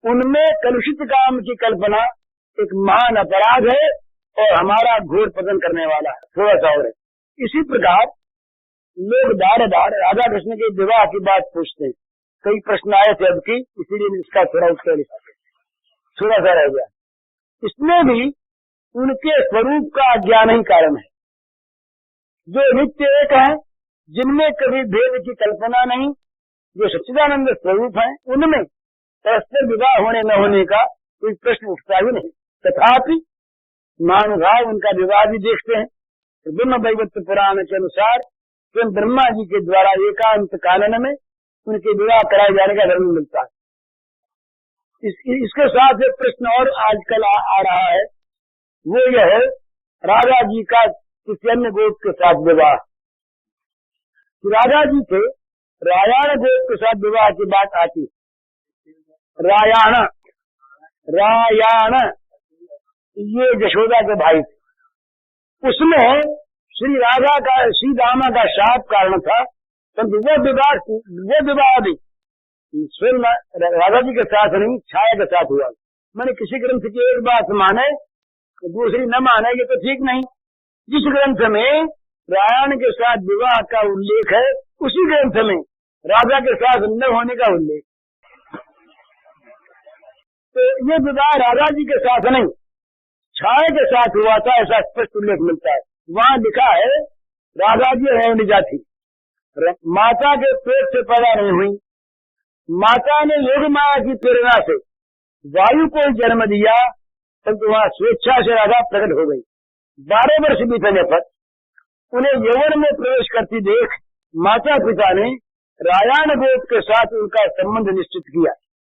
उनमें कलुषित काम की कल्पना एक महान अपराध है और हमारा घोर पतन करने वाला है। थोड़ा सा और है। इसी प्रकार लोग बार बार राधा कृष्ण के विवाह की बात पूछते हैं। कई प्रश्न आए थे अब की, इसीलिए इसका थोड़ा उत्तर थोड़ा सा रह गया। इसमें भी उनके स्वरूप का अज्ञान ही कारण है। जो नित्य एक है, जिनमें कभी भेद की कल्पना नहीं, जो सच्चिदानंद स्वरूप है, उनमें परस्पर विवाह होने न होने का कोई प्रश्न उठता ही नहीं। तथापि महानुभाव उनका विवाह भी देखते हैं। तो ब्रह्म वैवर्त पुराण के अनुसार स्वयं ब्रह्मा जी के द्वारा एकांत कानन में उनके विवाह कराए जाने का धर्म मिलता है। इसके साथ एक प्रश्न और आजकल आ रहा है, वो यह है राधा जी का किसी अन्य गोप के साथ विवाह। राधा जी थे रायाण गोप के साथ विवाह की बात आती। रायाण ये यशोदा के भाई थे। उसमें श्री राधा का श्री दामा का शाप कारण था, परंतु वो विवाह भी स्वयं राधा जी के साथ नहीं, छाया के साथ हुआ। मैंने किसी ग्रंथ की एक बात माने दूसरी न माने, ये तो ठीक नहीं। जिस ग्रंथ में रायण के साथ विवाह का उल्लेख है, उसी ग्रंथ में राधा के साथ न होने का उल्लेख तो ये विवाह राजा जी के साथ नहीं, छाया के साथ हुआ था, ऐसा स्पष्ट उल्लेख मिलता है। वहां लिखा है राजा जी रेवणिजा थी, माता के पेट से पैदा नहीं हुई, माता ने योग माया की प्रेरणा से वायु को जन्म दिया, परंतु वहां स्वेच्छा से राजा प्रकट हो गई। 12 वर्ष बीतने पर उन्हें यौवन में प्रवेश करती देख माता पिता ने रायान गोप के साथ उनका संबंध निश्चित किया।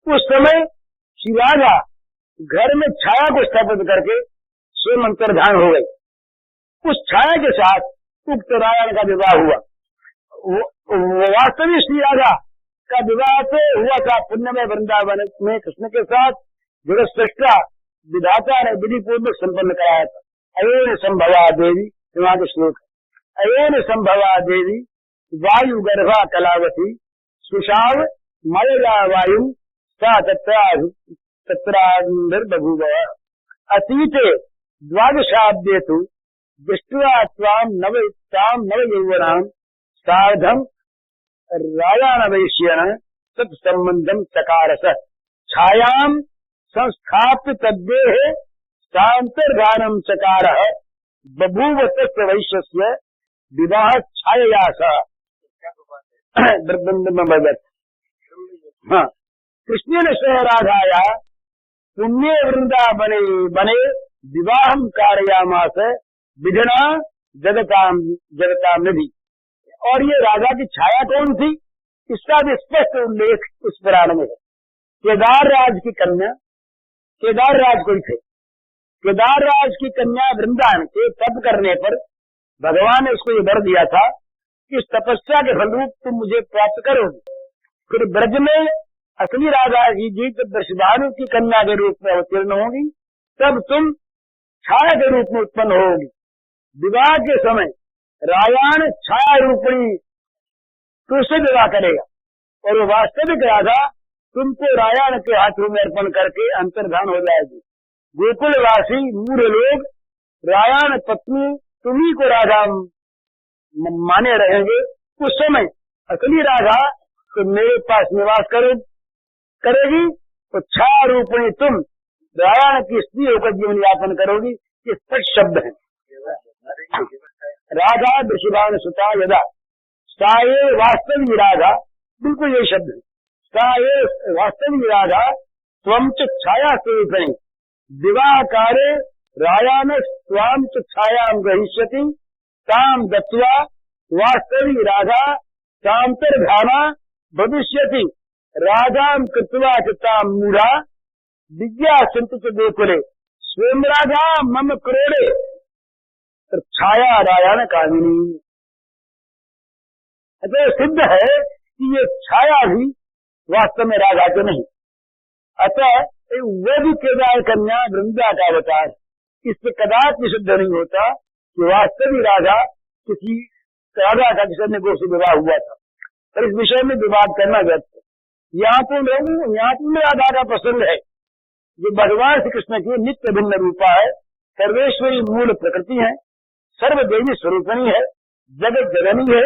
उस समय श्री राजा घर में छाया को स्थापित करके स्वयं अंतर्धान हो गई। उस छाया के साथ उक्त रायान का विवाह हुआ। वास्तविक श्री राजा का विवाह तो हुआ था पुण्यमय वृंदावन में कृष्ण के साथ, जगत सृष्टा विधाता ने विधि पूर्वक संपन्न कराया था। अयोन संभवा देवी, वहां के श्लोक, अयोन संभवा देवी वायु गर्भा कलावती सुषाव मयला वायु सा तत्राबभूव अतीते द्वादशाब्दे तु दृष्ट्वा त्वां नव यौवनां सार्धं रायानवैश्येन तत्संबंधं चकारस छायां संस्थाप्य तद्देह सान्तर्धानं चकारः बभूव तस्य वैश्यस्य विवाह छायया सह। हाँ, कृष्णेन सह राधाया पुण्य वृंदावने बने विवाहं कारयामास विधना जगताम निधि। और ये राजा की छाया कौन थी, इसका भी स्पष्ट उल्लेख इस पुराण में है। केदार राज की कन्या, केदार राज कोई थे, केदार राज की कन्या वृंदावन के तप करने पर भगवान ने उसको ये वर दिया था कि इस तपस्या के फलरूप तुम मुझे प्राप्त करोगे। फिर ब्रज में असली राजा जी जब वृषभानु की कन्या के रूप में अवतीर्ण होगी, तब तुम छाया के रूप में उत्पन्न होगी। विवाह के समय रायान छाया रूपणी तुझसे विवाह करेगा और वो वास्तविक राधा तुमको रायान के हाथों में अर्पण करके अंतर्धान हो जाएगी। गोकुलवासी मूढ़ लोग रायान पत्नी तुम्ही को राधा माने रहेंगे। उस समय असली राधा तो मेरे पास निवास करेगी, तो छाया रूपणी तुम रायान की स्त्री होकर जीवन यापन करोगी। ये सच शब्द है। राधा वृषभान सुता यदा साये वास्तविक राधा, बिल्कुल ये शब्द है। साये वास्तविक राधा त्वं च छाया स्वरूपिणी विवाह कारे रायान स्वाम च छायां ग्रहीष्यति ताम दत्वा वास्तविक राधा तांतर्धाना भविष्यति राधाम कृत्वा च ताम मूढ़ा विद्या संत च गोकुले स्वयं राधा मम क्रोड़े छाया रायान कामिनी। अतः सिद्ध है कि ये छाया भी वास्तव में राधा के नहीं। अतः वो भी केदार कन्या वृंदा का अवतार, इससे कदापि सिद्ध नहीं होता कि वास्तविक राधा किसी राधा का किसी अन्य गो से विवाह हुआ था। पर इस विषय में विवाद करना व्यर्थ है। यहाँ तो राधा का प्रसंग है जो भगवान श्री कृष्ण की नित्य भिन्न रूपा है, सर्वेश्वरी मूल प्रकृति है, सर्वदेवी स्वरूपणी है, जगत जननी है,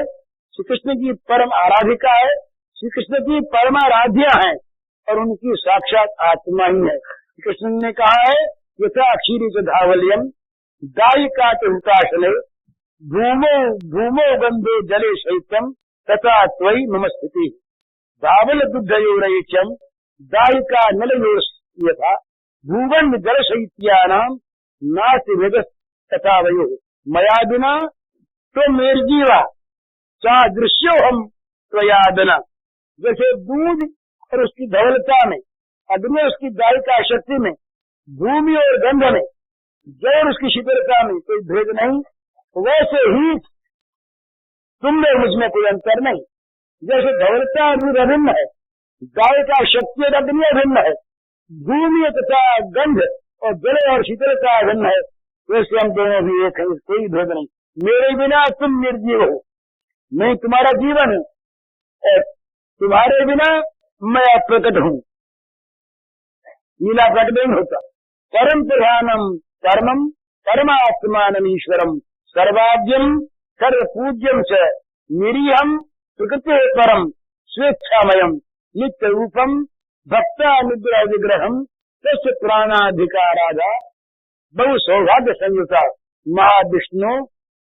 श्री कृष्ण की परम आराधिका है, श्री कृष्ण की परमाराध्या है और उनकी साक्षात आत्मा ही है। कृष्ण ने कहा है यथा क्षीरी च धावल्यम दायिका च हुताशने भूमो गंधे जले शैत्यम तथा त्वयि मम स्थिति धावल दुग्धयोरैक्यम दायिका नलयोर यथा भूवन जल शैत्यानाम नास्ति वेद तथा वयो मया बिना तो मेर्जीवा चा दृश्यो हम त्वया बिना। जैसे दूध और उसकी धवलता में, अग्नि उसकी दायिका शक्ति में, भूमि और गंध में, जल और उसकी शीतलता में कोई भेद नहीं, वैसे ही तुम में मुझ में कोई अंतर नहीं। जैसे धवलता दूध अभिन्न है, दायिका शक्ति और अग्नि अभिन्न है, भूमि तथा गंध और जल और शीतलता अभिन्न है, वैसे हम दोनों भी एक है, कोई भेद नहीं। मेरे बिना तुम निर्जीव हो, मैं तुम्हारा जीवन हूँ और तुम्हारे बिना मैं अप्रकट हूँ। लीला प्रकट नहीं होता। परम प्रधानम परमम परमात्मानम ईश्वरम सर्वाद्यम सर्व पूज्यम च निरीहम प्रकृति परम स्वेच्छामयम नित्य रूपम भक्ता निग्रह विग्रहम तस्य प्राणाधिकारादा बहु सौभाग्य संयुता महाविष्णु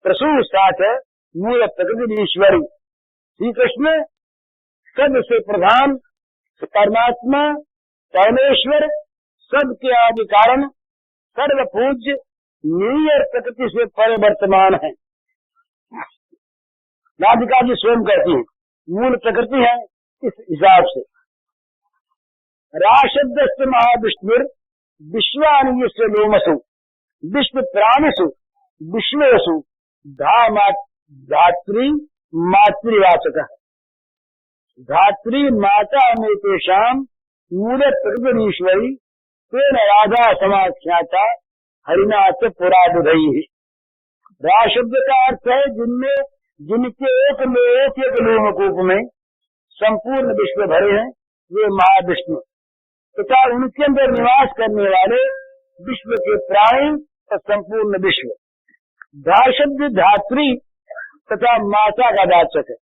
प्रसून साथ मूल प्रकृति ईश्वरी। श्री कृष्ण सबसे प्रधान परमात्मा परमेश्वर, सबके आदि कारण, सर्व पूज्य, निरीय प्रकृति से परिवर्तमान है। राधिका जी स्वयं कहती है मूल प्रकृति है। इस हिसाब से राशब्द महाविष्णुर विश्वानियस्य लोमसु विश्व प्राणिषु विश्वेषु धात्री मातृवाचक। धात्री माता में तेषाम मूल प्रकृतिश्वरी तेन राधा समाख्याता हरिना च पुराबुधैः। रा शब्द का अर्थ है जिनमें जिनके एक में एक लोमकूप में संपूर्ण विश्व भरे हैं वे महाविष्णु तथा उनके अंदर निवास करने वाले विश्व के प्राणी और संपूर्ण विश्व। धा शब्द धात्री तथा माता का वाचक है।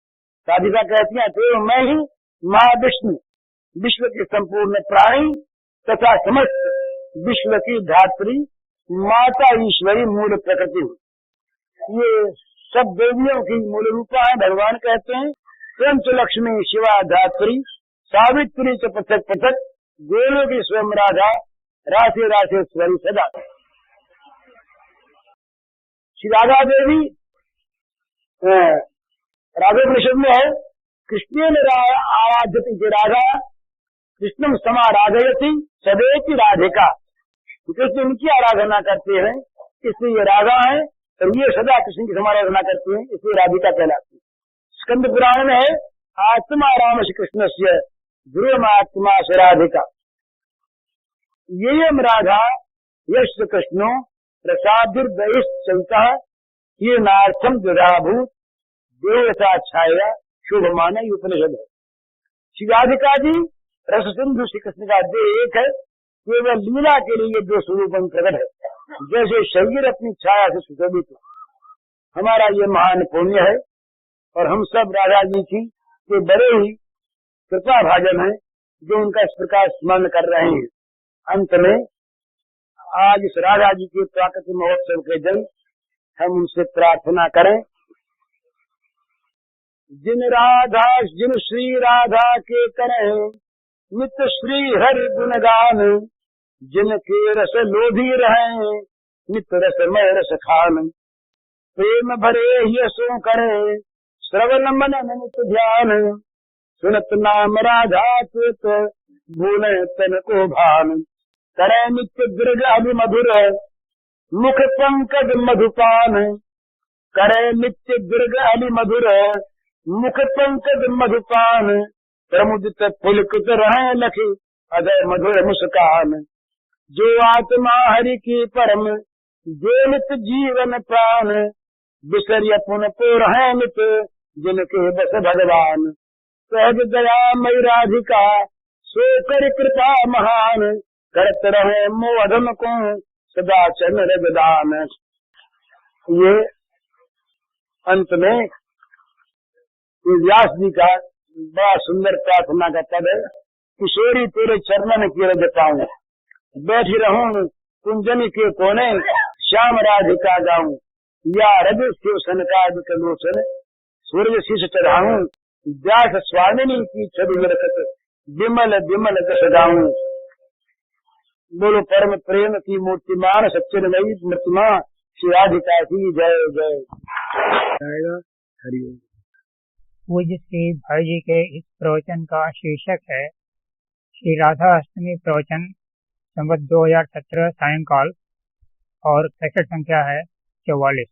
राधिका कहती है तो मैं ही महाविष्णु विश्व के संपूर्ण प्राणी तथा समस्त विश्व की धात्री माता ईश्वरी मूल प्रकृति हूँ। ये सब देवियों की मूल रूपा है। भगवान कहते हैं स्वयं च लक्ष्मी शिवा धात्री सावित्री च पृथक पृथक देवों की स्वयं राधा राधे राधेश्वरी सदा। श्री राधा देवी राधोपनिषद में है कृष्ण आराध्यति के राधा कृष्णम समाराधयति सदैति राधिका। कृष्ण इनकी आराधना करते हैं इसलिए ये राधा है और ये सदा कृष्ण की समाराधना करते हैं इसलिए राधिका कहलाती है। स्कंद पुराण में है आत्मा राम श्री कृष्ण से ध्रुव आत्मा से राधिका। ये राधा यश कृष्णो प्रसादुर्दयिता ये नार्थम द्विधाभूत देवता छाया शुभ माने उपनिषद है। श्री राधिका जी रस सिंधु श्री कृष्ण का देह एक है, केवल लीला के लिए ये दो स्वरूप प्रकट है। जैसे शरीर अपनी छाया से सुशोभित है। हमारा ये महान पुण्य है और हम सब राधा जी की के बड़े ही कृपा भाजन है जो उनका इस प्रकार स्मरण कर रहे हैं। अंत में आज इस राधा जी के प्राकृतिक महोत्सव के दिन हम उनसे प्रार्थना करें जिन श्री राधा के करें नित्य श्री हरि गुणगान जिनके रस लोभी रहे नित्य रसमय रस खान प्रेम भरे यशो करे श्रवण मनन नित्य ध्यान सुनत नाम राधा तुत भूले तन को भान करे नित्य दृढ़ अभि मधुर मुख पंकज मधुपान करे नित्य दृढ़ अभि मधुर मुख पंकज मधुपान प्रमुदित पुलकित रहे लखी अदय मधुर मुस्कान जो आत्मा हरि की परम जो नित जीवन प्राण बिसरिय पुन को रहे नित जिनके बस भगवान सहज दया मई राधिका सो कर कृपा महान करत रहे मोहधम को सदा चरण रजदान। ये अंत में व्यास जी का बड़ा सुंदर प्रार्थना का पद है। किशोरी तेरे चरणन की रज पाऊं बैठी रहूं कुंजनी के कोने श्याम राधिका गाऊं या रज शिव सनकादिक लोचन सूर्य शीश चढ़ाऊं व्यास स्वामिनी की छवि रखत विमल विमल दश गाऊं। बोलो परम प्रेम की मूर्तिमान सच्चिन्मयी मूर्तिमा श्री राधिका की जय जय। हरि ओम। पूज्य श्री भाई जी के इस प्रवचन का शीर्षक है श्री राधा अष्टमी प्रवचन संवत 2017 सायंकाल और कैसेट संख्या है 44।